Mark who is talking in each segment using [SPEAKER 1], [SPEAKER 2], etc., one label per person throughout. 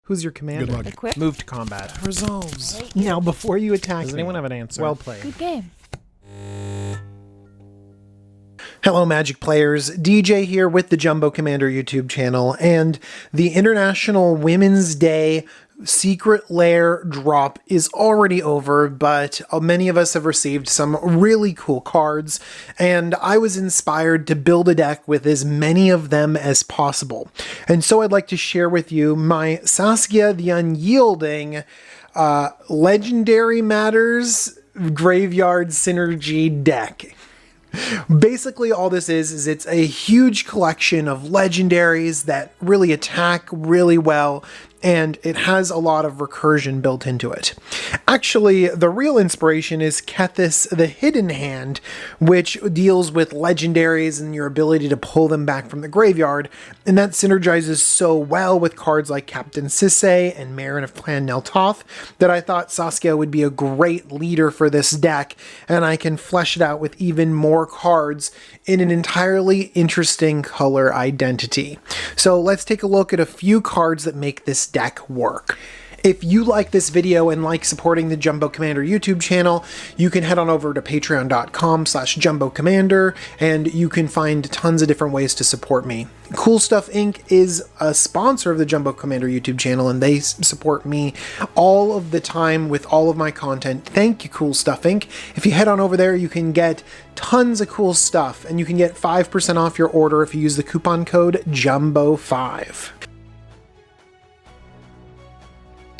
[SPEAKER 1] Who's your commander?
[SPEAKER 2] Good luck.
[SPEAKER 3] Equip.
[SPEAKER 1] Move to combat.
[SPEAKER 2] Resolves.
[SPEAKER 1] Now, before you attack
[SPEAKER 4] Does
[SPEAKER 1] me,
[SPEAKER 4] anyone have an answer?
[SPEAKER 1] well played.
[SPEAKER 3] Good game.
[SPEAKER 1] Hello, Magic players. DJ here with the Jumbo Commander YouTube channel, and the International Women's Day Secret Lair drop is already over, but many of us have received some really cool cards, and I was inspired to build a deck with as many of them as possible. And so I'd like to share with you my Saskia the Unyielding Legendary Matters Graveyard Synergy deck. Basically, all this is it's a huge collection of legendaries that really attack really well, and it has a lot of recursion built into it. Actually, the real inspiration is Kethis the Hidden Hand, which deals with legendaries and your ability to pull them back from the graveyard, and that synergizes so well with cards like Captain Sisay and Marin of Clan Neltoth that I thought Saskia would be a great leader for this deck, and I can flesh it out with even more cards in an entirely interesting color identity. So let's take a look at a few cards that make this deck work. If you like this video and like supporting the Jumbo Commander YouTube channel, you can head on over to patreon.com/JumboCommander, and you can find tons of different ways to support me. Cool Stuff Inc. is a sponsor of the Jumbo Commander YouTube channel, and they support me all of the time with all of my content. Thank you, Cool Stuff Inc. If you head on over there, you can get tons of cool stuff, and you can get 5% off your order if you use the coupon code JUMBO5.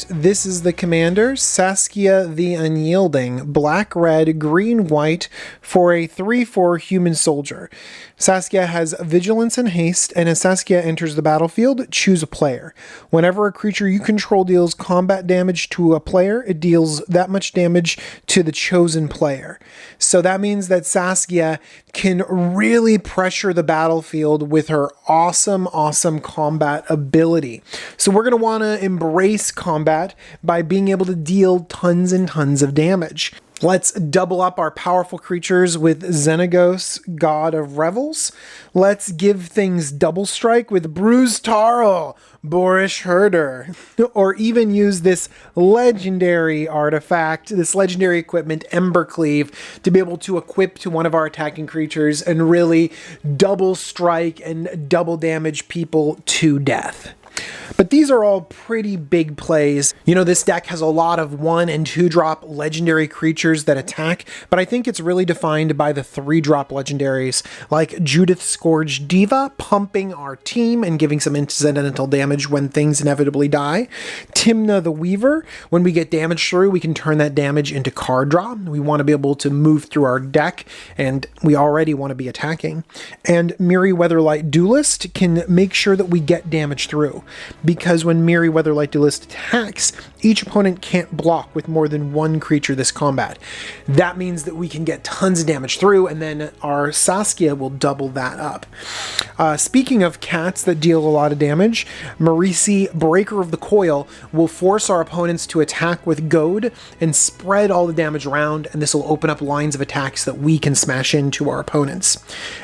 [SPEAKER 1] This is the commander, Saskia the Unyielding, black, red, green, white, for a 3/4 human soldier. Saskia has vigilance and haste, and as Saskia enters the battlefield, choose a player. Whenever a creature you control deals combat damage to a player, it deals that much damage to the chosen player. So that means that Saskia can really pressure the battlefield with her awesome combat ability. So we're going to want to embrace combat by being able to deal tons and tons of damage. Let's double up our powerful creatures with Xenagos, God of Revels. Let's give things double strike with Bruised Tarl, Boorish Herder, or even use this legendary artifact, this legendary equipment, Embercleave, to be able to equip to one of our attacking creatures and really double strike and double damage people to death. But these are all pretty big plays. You know, this deck has a lot of 1- and 2-drop legendary creatures that attack, but I think it's really defined by the 3-drop legendaries, like Judith Scourge Diva, pumping our team and giving some incidental damage when things inevitably die. Timna the Weaver, when we get damage through, we can turn that damage into card draw. We want to be able to move through our deck, and we already want to be attacking. And Miri Weatherlight Duelist can make sure that we get damage through, because when Miri Weatherlight Duelist attacks, each opponent can't block with more than one creature this combat. That means that we can get tons of damage through, and then our Saskia will double that up. Speaking of cats that deal a lot of damage, Marisi, Breaker of the Coil, will force our opponents to attack with Goad and spread all the damage around, and this will open up lines of attacks that we can smash into our opponents.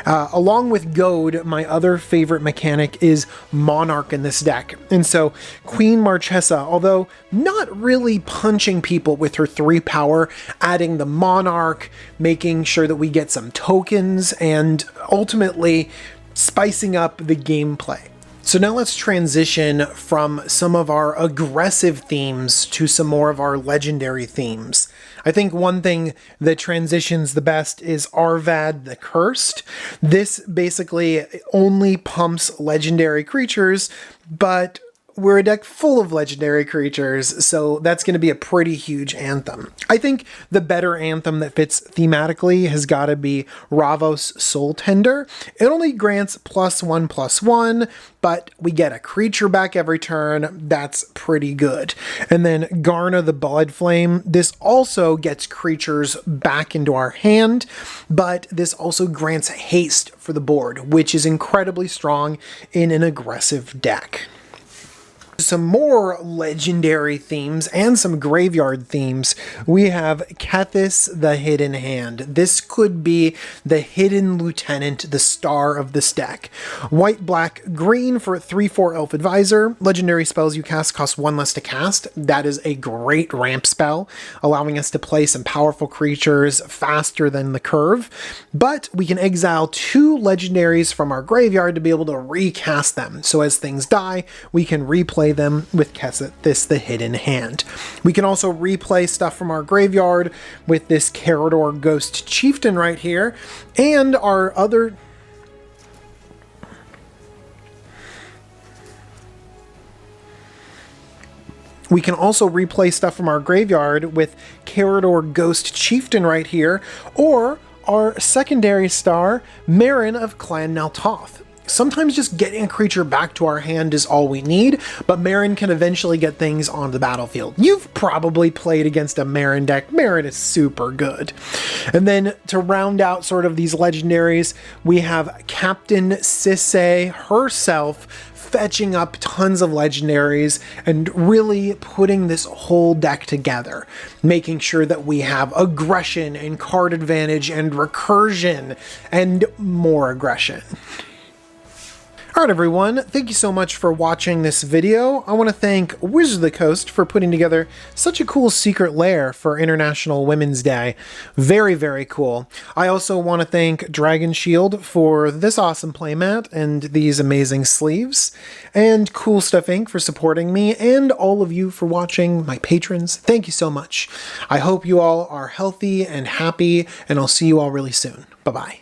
[SPEAKER 1] Along with Goad, my other favorite mechanic is Monarch in this deck. And so Queen Marchesa, although not really punching people with her 3 power, adding the Monarch, making sure that we get some tokens, and ultimately spicing up the gameplay. So now let's transition from some of our aggressive themes to some more of our legendary themes. I think one thing that transitions the best is Arvad the Cursed. This basically only pumps legendary creatures, but we're a deck full of legendary creatures, so that's going to be a pretty huge anthem. I think the better anthem that fits thematically has got to be Ravos Soul Tender. It only grants +1/+1, but we get a creature back every turn. That's pretty good. And then Garna the Blood Flame. This also gets creatures back into our hand, but this also grants haste for the board, which is incredibly strong in an aggressive deck. Some more legendary themes and some graveyard themes. We have Kethis the Hidden Hand. This could be the hidden lieutenant, the star of this deck. White, black, green for 3/4 Elf Advisor. Legendary spells you cast cost 1 less to cast. That is a great ramp spell, allowing us to play some powerful creatures faster than the curve. But we can exile 2 legendaries from our graveyard to be able to recast them. So as things die, we can replay them with Kethis the Hidden Hand. We can also replay stuff from our graveyard with this Carador Ghost Chieftain right here, and our other... We can also replay stuff from our graveyard with Carador Ghost Chieftain right here, or our secondary star, Marin of Clan Naltoth. Sometimes just getting a creature back to our hand is all we need, but Marin can eventually get things on the battlefield. You've probably played against a Marin deck. Marin is super good. And then to round out sort of these legendaries, we have Captain Sisay herself fetching up tons of legendaries and really putting this whole deck together, making sure that we have aggression and card advantage and recursion and more aggression. Alright everyone, thank you so much for watching this video. I want to thank Wizards of the Coast for putting together such a cool secret lair for International Women's Day. Very, very cool. I also want to thank Dragon Shield for this awesome playmat and these amazing sleeves, and Cool Stuff Inc. for supporting me, and all of you for watching, my patrons. Thank you so much. I hope you all are healthy and happy, and I'll see you all really soon. Bye-bye.